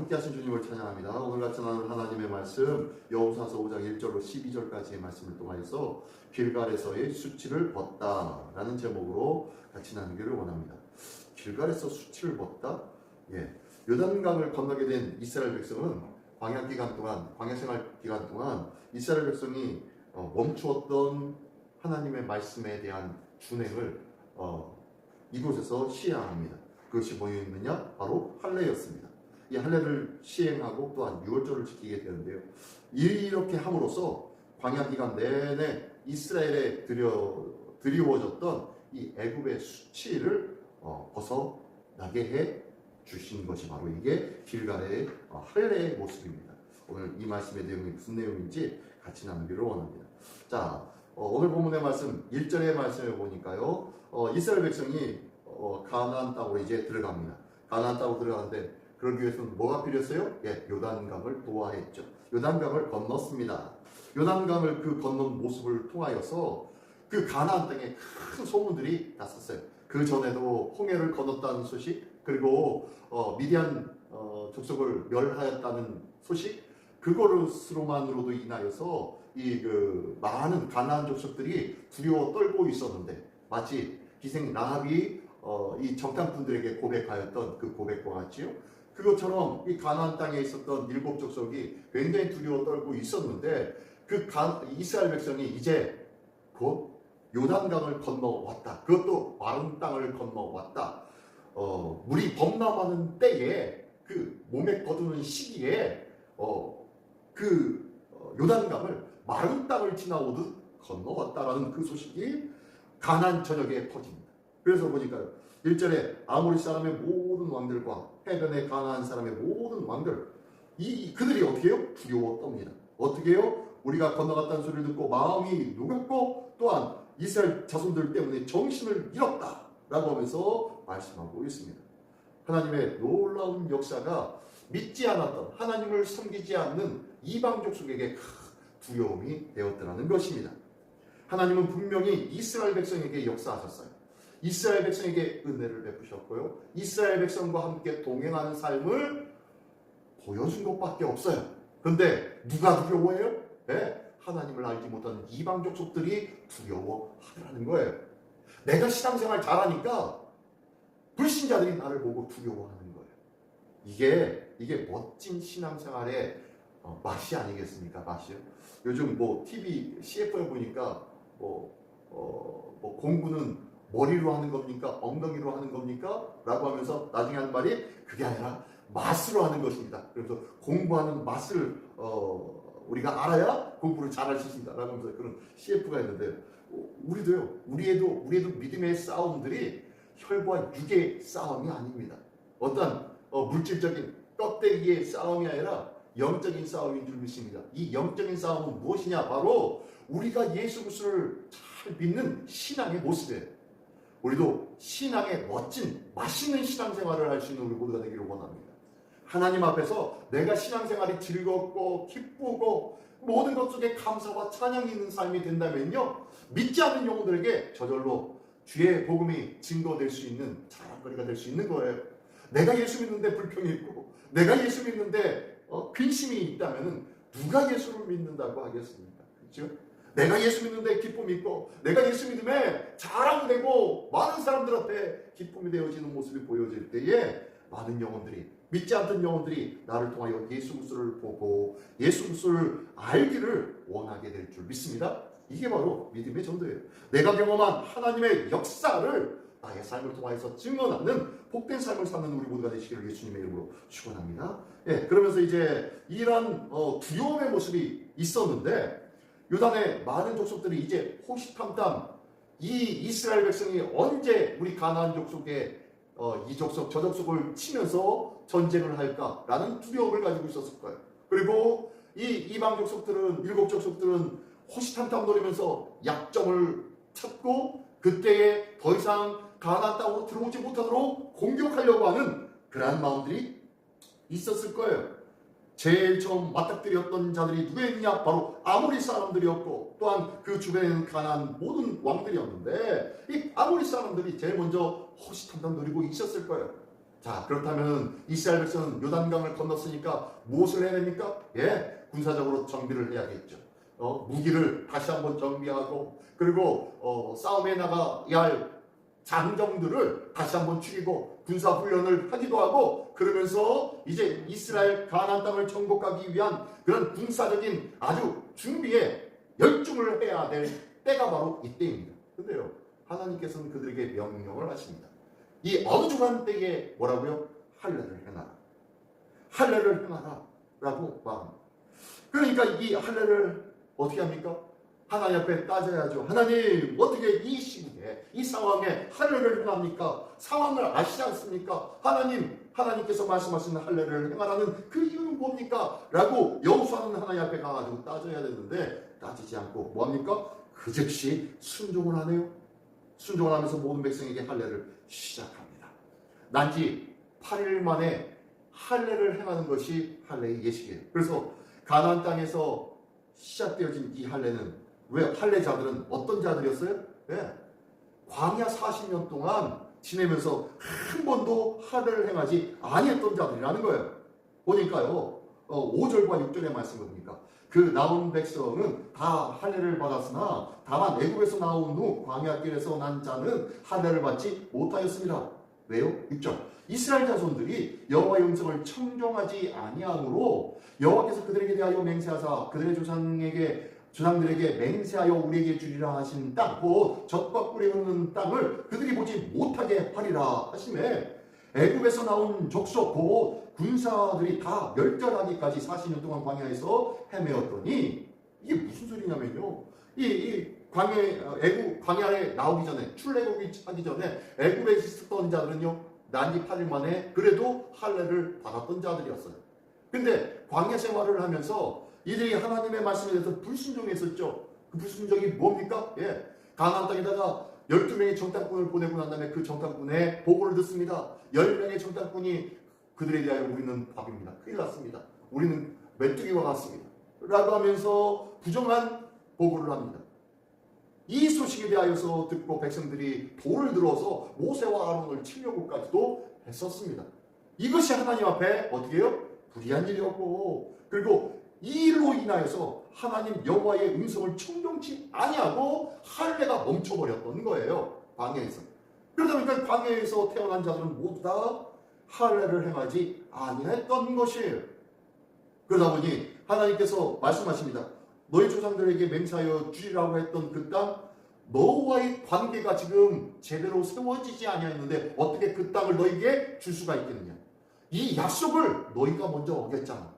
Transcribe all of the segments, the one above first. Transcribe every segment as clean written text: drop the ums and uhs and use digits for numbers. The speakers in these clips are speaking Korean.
함께 하신 주님을 찬양합니다. 오늘 같이 나눌 하나님의 말씀 여호수아서 5장 1절로 12절까지의 말씀을 통하여서 길갈에서의 수치를 벗다라는 제목으로 같이 나누기를 원합니다. 길갈에서 수치를 벗다? 요단강을 건너게 된 이스라엘 백성은 광야 생활 기간 동안 이스라엘 백성이 멈추었던 하나님의 말씀에 대한 준행을 이곳에서 시행합니다. 그것이 뭐였느냐? 바로 할례였습니다. 이 할례를 시행하고 또한 유월절을 지키게 되는데요. 이렇게 함으로써 광야 기간 내내 이스라엘에 드리워졌던 이 애굽의 수치를 벗어나게 해 주신 것이 바로 이게 길갈의 할례의 모습입니다. 오늘 이 말씀의 내용이 무슨 내용인지 같이 나누기를 원합니다. 자, 오늘 본문의 말씀 1절의 말씀을 보니까요. 이스라엘 백성이 가나안 땅으로 이제 들어갑니다. 가나안 땅으로 들어가는데 그러기 위해서는 뭐가 필요했어요? 요단강을 도하했죠. 요단강을 건넜습니다. 요단강을 그 건넌 모습을 통하여서 그 가나안 땅에 큰 소문들이 났었어요. 그 전에도 홍해를 건넜다는 소식, 그리고 미디안 족속을 멸하였다는 소식, 그것으로만으로도 인하여서 많은 가나안 족속들이 두려워 떨고 있었는데 마치 기생 라합이 이 정탐꾼들에게 고백하였던 그 고백과 같지요. 그것처럼 이 가나안 땅에 있었던 7 족속이 굉장히 두려워 떨고 있었는데 이스라엘 백성이 이제 곧 요단강을 건너왔다. 그것도 마른 땅을 건너왔다. 물이 범람하는 때에 그 몸에 거두는 시기에 요단강을 마른 땅을 지나오듯 건너왔다라는 그 소식이 가나안 전역에 퍼집니다. 그래서 보니까요, 1절에 아모리 사람의 모든 왕들과 해변의 가나안 사람의 모든 왕들, 그들이 어떻게 해요? 두려워 떱니다. 어떻게 해요? 우리가 건너갔다는 소리를 듣고 마음이 녹였고 또한 이스라엘 자손들 때문에 정신을 잃었다 라고 하면서 말씀하고 있습니다. 하나님의 놀라운 역사가 믿지 않았던, 하나님을 섬기지 않는 이방 족속에게 큰 두려움이 되었더라는 것입니다. 하나님은 분명히 이스라엘 백성에게 역사하셨어요. 이스라엘 백성에게 은혜를 베푸셨고요. 이스라엘 백성과 함께 동행하는 삶을 보여준 것밖에 없어요. 그런데 누가 두려워해요? 하나님을 알지 못하는 이방 족속들이 두려워하더라는 거예요. 내가 신앙생활 잘하니까 불신자들이 나를 보고 두려워하는 거예요. 이게 멋진 신앙생활의 맛이 아니겠습니까? 맛이요. 요즘 TV CF에 보니까 공부는 머리로 하는 겁니까? 엉덩이로 하는 겁니까? 라고 하면서 나중에 하는 말이 그게 아니라 맛으로 하는 것입니다. 그래서 공부하는 맛을 우리가 알아야 공부를 잘할 수 있습니다. 라고 하면서 그런 CF가 있는데 우리도 믿음의 싸움들이 혈과 육의 싸움이 아닙니다. 어떤 물질적인 껍데기의 싸움이 아니라 영적인 싸움인 줄 믿습니다. 이 영적인 싸움은 무엇이냐? 바로 우리가 예수 그리스도를 잘 믿는 신앙의 모습이에요. 우리도 신앙의 멋진 맛있는 신앙생활을 할 수 있는 우리 모두가 되기를 원합니다. 하나님 앞에서 내가 신앙생활이 즐겁고 기쁘고 모든 것 속에 감사와 찬양이 있는 삶이 된다면요, 믿지 않는 영혼들에게 저절로 주의 복음이 증거될 수 있는 자랑거리가 될 수 있는 거예요. 내가 예수 믿는데 불평이 있고 내가 예수 믿는데 근심이 있다면 누가 예수를 믿는다고 하겠습니까? 그렇죠? 내가 예수 믿는데 기쁨이 있고 내가 예수 믿음에 자랑되고 많은 사람들 앞에 기쁨이 되어지는 모습이 보여질 때에 많은 영혼들이, 믿지 않던 영혼들이 나를 통하여 예수 그리스도를 보고 예수 그리스도를 알기를 원하게 될 줄 믿습니다. 이게 바로 믿음의 전도예요. 내가 경험한 하나님의 역사를 나의 삶을 통해서 증언하는 복된 삶을 사는 우리 모두가 되시기를 예수님의 이름으로 축원합니다. 그러면서 이제 이런 두려움의 모습이 있었는데 요단의 많은 족속들이 이제 호시탐탐 이 이스라엘 백성이 언제 우리 가나안 족속에 이 족속 저 족속을 치면서 전쟁을 할까라는 두려움을 가지고 있었을 거예요. 그리고 이 이방 족속들은 7 족속들은 호시탐탐 노리면서 약점을 찾고 그때에 더 이상 가나안 땅으로 들어오지 못하도록 공격하려고 하는 그러한 마음들이 있었을 거예요. 제일 처음 맞닥뜨렸던 자들이 누구였냐? 바로 아모리 사람들이었고 또한 그 주변에는 가나안 모든 왕들이었는데 이 아모리 사람들이 제일 먼저 호시탐탐 노리고 있었을 거예요. 자, 그렇다면 이스라엘 백성은 요단강을 건넜으니까 무엇을 해야 됩니까? 예, 군사적으로 정비를 해야겠죠. 무기를 다시 한번 정비하고, 그리고 싸움에 나가야 할 장정들을 다시 한번 추리고 군사 훈련을 하기도 하고, 그러면서 이제 이스라엘 가나안 땅을 정복하기 위한 그런 군사적인 아주 준비에 열중을 해야 될 때가 바로 이때입니다. 근데요, 하나님께서는 그들에게 명령을 하십니다. 이 어중한 때에 뭐라고요? 할례를 행하라. 할례를 행하라 라고 말합니다. 그러니까 이 할례를 어떻게 합니까? 하나님 앞에 따져야죠. 하나님, 어떻게 이 시국에, 이 상황에 할례를 행합니까? 상황을 아시지 않습니까? 하나님께서 말씀하시는 할례를 행하라는 그 이유는 뭡니까? 라고 여호수아는 하나님 앞에 가가지고 따져야 되는데, 따지지 않고 뭐합니까? 그 즉시 순종을 하네요. 순종을 하면서 모든 백성에게 할례를 시작합니다. 난지 8일 만에 할례를 행하는 것이 할례의 예식이에요. 그래서 가나안 땅에서 시작되어진 이 할례는, 왜 할례자들은 어떤 자들이었어요? 네. 광야 40년 동안 지내면서 한 번도 할례를 행하지 아니했던 자들이라는 거예요. 보니까요, 5절과 6절의 말씀을 보니까 그 나온 백성은 다 할례를 받았으나 다만 애굽에서 나온 후 광야길에서 난 자는 할례를 받지 못하였습니다. 왜요? 6절. 이스라엘 자손들이 여호와의 음성을 청종하지 아니함으로 여호와께서 그들에게 대하여 맹세하사 그들의 조상들에게 맹세하여 우리에게 주리라 하신 땅, 곧 젖과 꿀이 흐르는 땅을 그들이 보지 못하게 하리라 하시매, 애굽에서 나온 족속 곧 군사들이 다 멸절하기까지 40년 동안 광야에서 헤매었더니, 이게 무슨 소리냐면요, 이 광야에 나오기 전에, 출애굽이 하기 전에 애굽에 있었던 자들은요, 난지 8일 만에 그래도 할례를 받았던 자들이었어요. 근데 광야 생활을 하면서 이들이 하나님의 말씀에 대해서 불순종했었죠. 그 불순종이 뭡니까? 예, 가나안 땅에다가 12명의 정탐꾼을 보내고 난 다음에 그 정탐꾼의 보고를 듣습니다. 10명의 정탐꾼이 그들에 대하여 우리는 밥입니다. 큰일 났습니다. 우리는 메뚜기와 같습니다. 라고 하면서 부정한 보고를 합니다. 이 소식에 대하여서 듣고 백성들이 돌을 들어서 모세와 아론을 치려고까지도 했었습니다. 이것이 하나님 앞에 어떻게 해요? 불의한 일이었고, 그리고 이 일로 인하여서 하나님 여호와의 음성을 청종치 아니하고 할례가 멈춰버렸던 거예요. 광야에서. 그러다 보니까 광야에서 태어난 자들은 모두 다 할례를 행하지 아니했던 것이에요. 그러다 보니 하나님께서 말씀하십니다. 너희 조상들에게 맹세하여 주리라고 했던 그 땅, 너와의 관계가 지금 제대로 세워지지 아니했는데 어떻게 그 땅을 너에게 줄 수가 있겠느냐. 이 약속을 너희가 먼저 어겼잖아.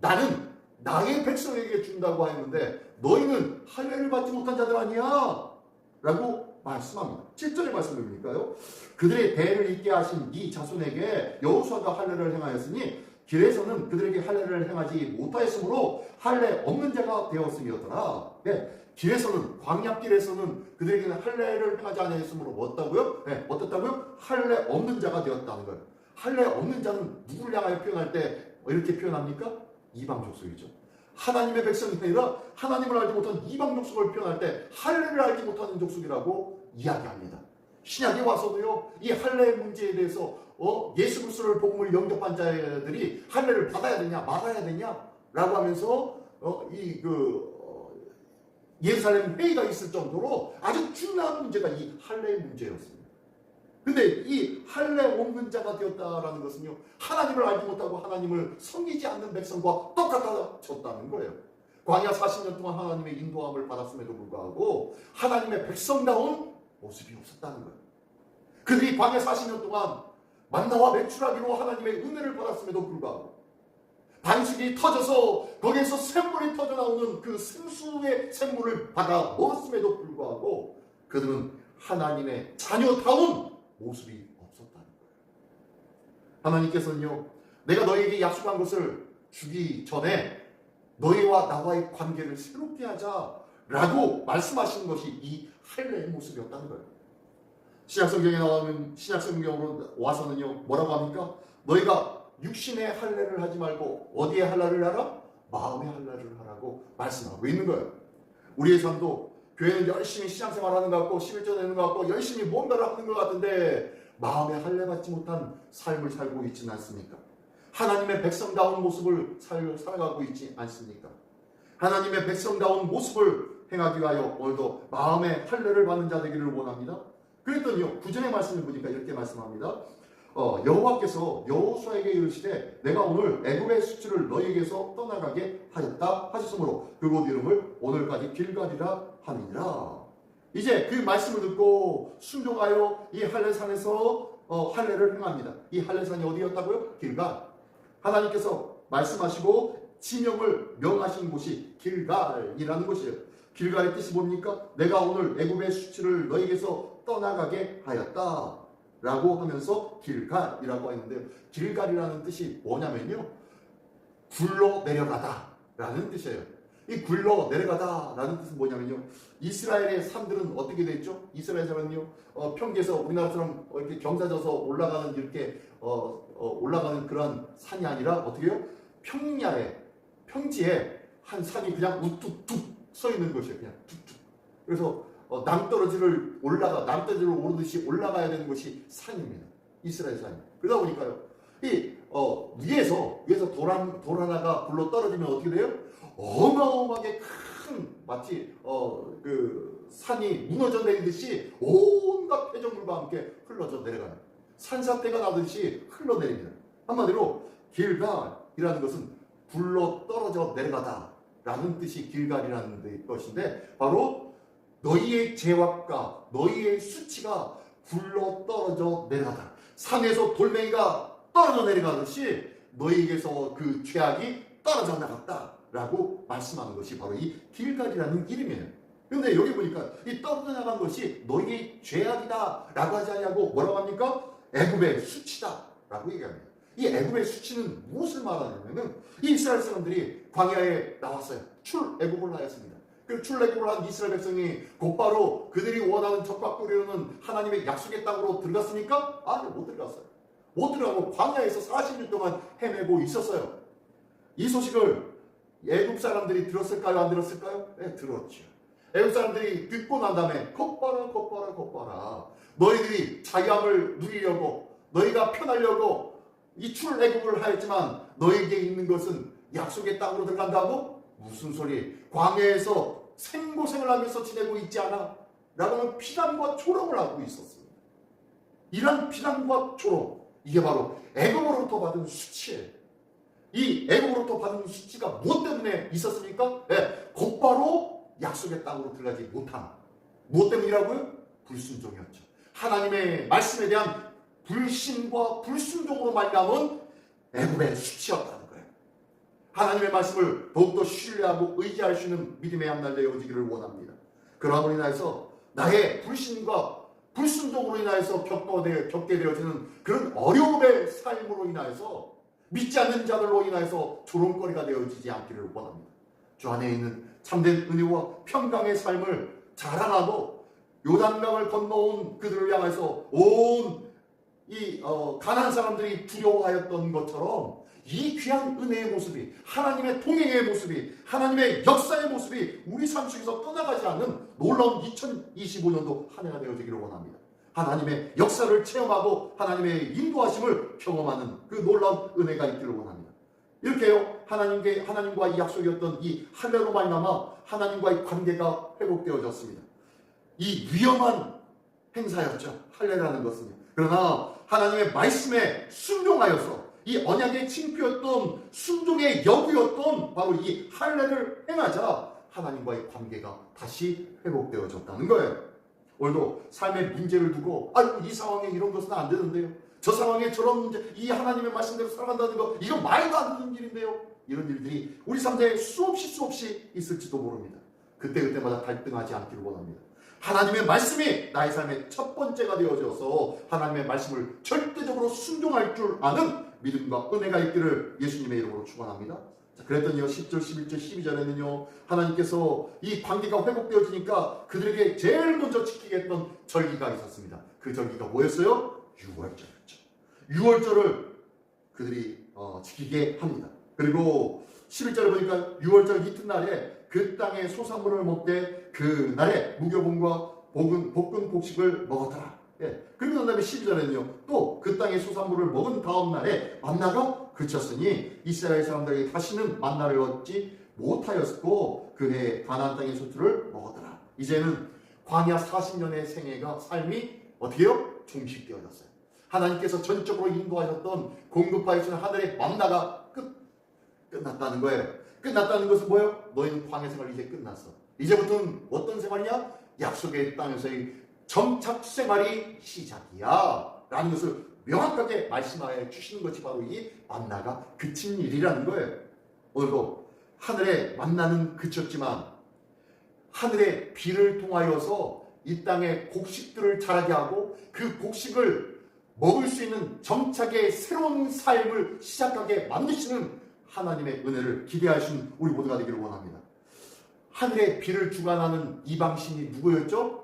나는 나의 백성에게 준다고 했는데 너희는 할례를 받지 못한 자들 아니야 라고 말씀합니다. 7절의 말씀을 보니까요, 그들의 대를 잇게 하신 이 자손에게 여호수아가 할례를 행하였으니 길에서는 그들에게 할례를 행하지 못하였으므로 할례 없는 자가 되었음이었더라. 네, 길에서는, 광야길에서는 그들에게는 할례를 행하지 아니하였으므로 어떻다고요? 네, 어떻다고요? 할례 없는 자가 되었다는 거예요. 할례 없는 자는 누구를 향하여 표현할 때 이렇게 표현합니까? 이방 족속이죠. 하나님의 백성이 아니라 하나님을 알지 못한 이방 족속을 표현할 때 할례를 알지 못하는 족속이라고 이야기합니다. 신약에 와서도요, 이 할례 문제에 대해서 예수 그리스도를 복음을 영접한 자들이 할례를 받아야 되냐 말아야 되냐 라고 하면서 예루살렘 회의가 있을 정도로 아주 중요한 문제가 이 할례의 문제였습니다. 근데 이 할례 없는 자가 되었다라는 것은요, 하나님을 알지 못하고 하나님을 섬기지 않는 백성과 똑같아졌다는 거예요. 광야 40년 동안 하나님의 인도함을 받았음에도 불구하고 하나님의 백성다운 모습이 없었다는 거예요. 그들이 광야 40년 동안 만나와 매출하기로 하나님의 은혜를 받았음에도 불구하고 반석이 터져서 거기에서 샘물이 터져 나오는 그 생수의 샘물을 받아 먹었음에도 불구하고 그들은 하나님의 자녀다운 모습이 없었다는 거예요. 하나님께서는요, 내가 너에게 약속한 것을 주기 전에 너희와 나와의 관계를 새롭게 하자라고 말씀하시는 것이 이 할례의 모습이었다는 거예요. 신약성경에 나오는, 신약성경으로 와서는요, 뭐라고 합니까? 너희가 육신의 할례를 하지 말고 어디에 할례를 하라? 마음의 할례를 하라고 말씀하고 있는 거예요. 우리의 삶도 교회는 열심히 신앙생활 하는 것 같고 11조 내는 것 같고 열심히 뭔가를 하는 것 같은데 마음에 할례받지 못한 삶을 살고 있지는 않습니까? 하나님의 백성다운 모습을 살아가고 있지 않습니까? 하나님의 백성다운 모습을 행하기 위하여 오늘도 마음의 할례를 받는 자 되기를 원합니다. 그랬더니요, 구절의 말씀을 보니까 이렇게 말씀합니다. 여호와께서 여호수아에게 이르시되 내가 오늘 애굽의 수치를 너희에게서 떠나가게 하였다 하셨으므로 그곳 이름을 오늘까지 길갈이라 하느니라. 이제 그 말씀을 듣고 순종하여 이 할례산에서 할례를 행합니다. 이 할례산이 어디였다고요? 길갈. 하나님께서 말씀하시고 지명을 명하신 곳이 길갈이라는 곳이에요. 길갈의 뜻이 뭡니까? 내가 오늘 애굽의 수치를 너희에게서 떠나가게 하였다 라고 하면서 길갈이라고 했는데요. 길갈이라는 뜻이 뭐냐면요, 굴러 내려가다 라는 뜻이에요. 이 굴러 내려가다 라는 뜻은 뭐냐면요, 이스라엘의 산들은 어떻게 되어 있죠? 이스라엘 산은요, 평지에서 우리나라처럼 이렇게 경사져서 올라가는 이렇게 올라가는 그런 산이 아니라 어떻게 해요? 평지에 한 산이 그냥 우뚝뚝 서 있는 것이에요. 그냥 툭툭. 그래서 남떨어지를 오르듯이 올라가야 되는 것이 산입니다. 이스라엘 산이. 그러다 보니까요, 이 위에서 돌 하나가 굴러 떨어지면 어떻게 돼요? 어마어마하게 큰, 마치 그 산이 무너져 내리듯이 온갖 폐정물과 함께 흘러져 내려가는, 산사태가 나듯이 흘러내립니다. 한마디로 길갈이라는 것은 굴러 떨어져 내려가다 라는 뜻이 길갈이라는 것인데, 바로 너희의 죄악과 너희의 수치가 굴러 떨어져 내려가다, 산에서 돌멩이가 떨어져 내려가듯이 너희에게서 그 죄악이 떨어져 나갔다 라고 말씀하는 것이 바로 이 길갈이라는 이름이에요. 그런데 여기 보니까 이 떨어져 나간 것이 너희의 죄악이다 라고 하지 않냐고 뭐라고 합니까? 애굽의 수치다 라고 얘기합니다. 이 애굽의 수치는 무엇을 말하냐면, 이 이스라엘 사람들이 광야에 나왔어요. 출애굽을 하였습니다. 그 출애굽을 한 이스라엘 백성이 곧바로 그들이 원하는 적과 꿀이로는 하나님의 약속의 땅으로 들어갔습니까? 아니, 못 들어갔어요. 못 들어가고 광야에서 40일 동안 헤매고 있었어요. 이 소식을 애굽 사람들이 들었을까요? 안 들었을까요? 네, 들었죠. 애굽 사람들이 듣고 난 다음에 겉봐라. 너희들이 자유함을 누리려고, 너희가 편하려고 이 출애굽을 하였지만 너희에게 있는 것은 약속의 땅으로 들어간다고? 무슨 소리? 광야에서 생고생을 하면서 지내고 있지 않아? 라고는 피난과 조롱을 하고 있었습니다. 이런 피난과 조롱, 이게 바로 애굽으로부터 받은 수치예요. 이 애굽으로부터 받은 수치가 무엇 때문에 있었습니까? 네, 곧바로 약속의 땅으로 들어가지 못함. 무엇 때문이라고요? 불순종이었죠. 하나님의 말씀에 대한 불신과 불순종으로 말미암은 애굽의 수치였다는 거예요. 하나님의 말씀을 더욱더 신뢰하고 의지할 수 있는 믿음의 한 날 되어지기를 원합니다. 그러함으로 인하여서 나의 불신과 불순종으로 인하여서 겪게 되어지는 그런 어려움의 삶으로 인하여서 믿지 않는 자들로 인하여서 조롱거리가 되어지지 않기를 원합니다. 주 안에 있는 참된 은혜와 평강의 삶을 자랑하고 요단강을 건너온 그들을 향해서 온 이 가나안 사람들이 두려워하였던 것처럼 이 귀한 은혜의 모습이, 하나님의 동행의 모습이, 하나님의 역사의 모습이 우리 삶 속에서 떠나가지 않는 놀라운 2025년도 한 해가 되어지기를 원합니다. 하나님의 역사를 체험하고 하나님의 인도하심을 경험하는 그 놀라운 은혜가 있기를 원합니다. 이렇게요, 하나님과 약속이었던 이 할례로 말미암아 하나님과의 관계가 회복되어졌습니다. 이 위험한 행사였죠, 할례라는 것은요. 그러나 하나님의 말씀에 순종하여서 이 언약의 징표였던, 순종의 여부였던 바로 이 할례를 행하자 하나님과의 관계가 다시 회복되어졌다는 거예요. 오늘도 삶의 문제를 두고 이 상황에 이런 것은 안 되는데요, 저 상황에 저런 문제, 이 하나님의 말씀대로 살아간다는 거 이거 말도 안 되는 일인데요, 이런 일들이 우리 삶에 수없이 있을지도 모릅니다. 그때마다 갈등하지 않기를 원합니다. 하나님의 말씀이 나의 삶의 첫 번째가 되어져서 하나님의 말씀을 절대적으로 순종할 줄 아는 믿음과 은혜가 있기를 예수님의 이름으로 축원합니다. 그랬더니요, 10절, 11절, 12절에는요, 하나님께서 이 관계가 회복되어지니까 그들에게 제일 먼저 지키게 했던 절기가 있었습니다. 그 절기가 뭐였어요? 유월절이었죠. 유월절을 그들이 지키게 합니다. 그리고 11절에 보니까 유월절 이튿날에 그 땅의 소산물을 먹되 그 날에 무교분과 볶은 곡식을 먹었더라 그리고 난 다음에 12절에는요. 또 그 땅의 소산물을 먹은 다음 날에 만나가 그쳤으니 이스라엘 사람들에게 다시는 만나를 얻지 못하였고 그해 가나안 땅의 소출을 먹었더라. 이제는 광야 40년의 생애가 삶이 어떻게 해요? 종식되어졌어요. 하나님께서 전적으로 인도하셨던 공급하시는 하늘의 만나가 끝났다는 거예요. 끝났다는 것은 뭐예요? 너희는 광야 생활 이제 끝났어. 이제부터는 어떤 생활이냐? 약속의 땅에서의 정착 생활이 시작이야 라는 것을 명확하게 말씀하여 주시는 것이 바로 이 만나가 그친 일이라는 거예요. 오늘도 하늘의 만나는 그쳤지만 하늘의 비를 통하여서 이 땅에 곡식들을 자라게 하고 그 곡식을 먹을 수 있는 정착의 새로운 삶을 시작하게 만드시는 하나님의 은혜를 기대하시는 우리 모두가 되기를 원합니다. 하늘의 비를 주관하는 이방신이 누구였죠?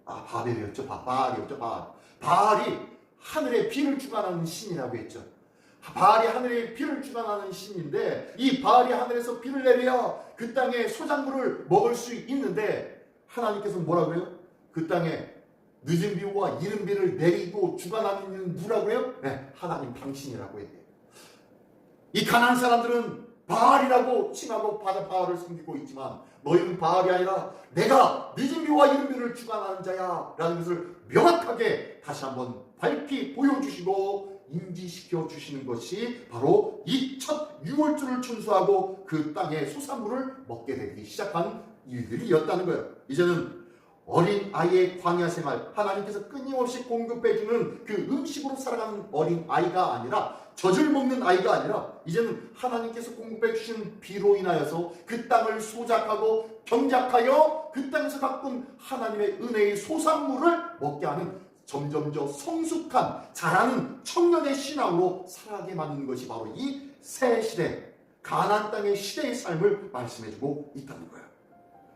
바벨이었죠. 바알이었죠. 바알이 하늘의 비를 주관하는 신이라고 했죠. 바알이 하늘의 비를 주관하는 신인데 이 바알이 하늘에서 비를 내려야 그 땅의 소작물을 먹을 수 있는데 하나님께서 뭐라고 해요? 그 땅에 늦은 비와 이른 비를 내리고 주관하는 이는 누구라고요? 하나님 당신이라고 해요. 이 가나안 사람들은 바알이라고 칭하고 바알을 섬기고 있지만 너희는 바알이 아니라 내가 늦은 비와 이른 비를 주관하는 자야 라는 것을 명확하게 다시 한번 밝히 보여주시고 인지시켜 주시는 것이 바로 이 첫 유월절을 준수하고 그 땅의 소산물을 먹게 되기 시작한 일들이었다는 거예요. 이제는 어린 아이의 광야 생활, 하나님께서 끊임없이 공급해주는 그 음식으로 살아가는 어린 아이가 아니라 젖을 먹는 아이가 아니라 이제는 하나님께서 공급해 주신 비로 인하여서 그 땅을 소작하고 경작하여 그 땅에서 가꾼 하나님의 은혜의 소산물을 먹게 하는 점점 더 성숙한 자라는 청년의 신앙으로 살아가게 만드는 것이 바로 이 새 시대 가나안 땅의 시대의 삶을 말씀해주고 있다는 거예요.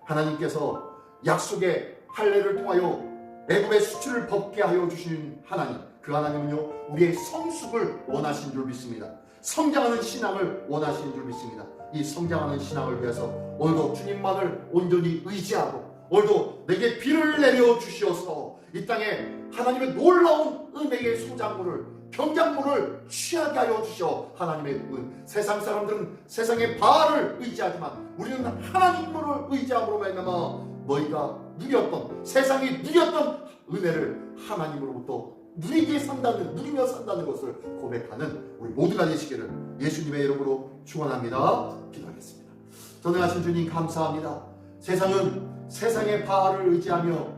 하나님께서 약속의 할례를 통하여 애굽의 수출을 벗게 하여 주신 하나님, 그 하나님은요 우리의 성숙을 원하신 줄 믿습니다. 성장하는 신앙을 원하시는 줄 믿습니다. 이 성장하는 신앙을 위해서 오늘도 주님만을 온전히 의지하고 오늘도 내게 비를 내려 주시어서 이 땅에 하나님의 놀라운 은혜의 소작물을 경작물을 취하게 하여 주셔. 하나님의 세상 사람들은 세상의 바알을 의지하지만 우리는 하나님을 의지함으로 말미암아 너희가 누렸던 세상이 누렸던 은혜를 하나님으로부터 누리며 산다는 것을 고백하는 우리 모두가 되시기를 예수님의 이름으로 축원합니다. 기도하겠습니다. 전능하신 주님 감사합니다. 세상은 세상의 바알을 의지하며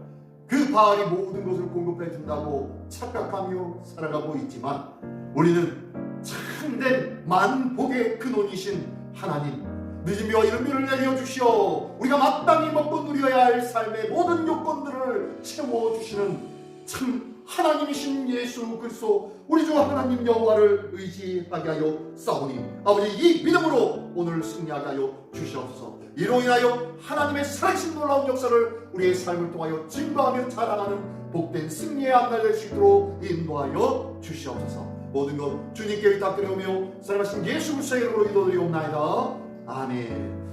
그 바알이 모든 것을 공급해 준다고 착각하며 살아가고 있지만 우리는 참된 만복의 근원이신 하나님, 늦은 비와 이른 비를 내려주시어 우리가 마땅히 먹고 누려야 할 삶의 모든 요건들을 채워주시는 참 하나님이신 예수 그리스도 우리 주 하나님 여호와를 의지하게 하여 싸우니 아버지 이 믿음으로 오늘 승리하게 하여 주시옵소서. 이로 인하여 하나님의 살아계신 놀라운 역사를 우리의 삶을 통하여 증거하며 자랑하는 복된 승리의 한날 될 수 있도록 인도하여 주시옵소서. 모든 것 주님께 의탁드리오며 살아계신 예수 그리스도의 이름으로 기도드리옵나이다. 아멘.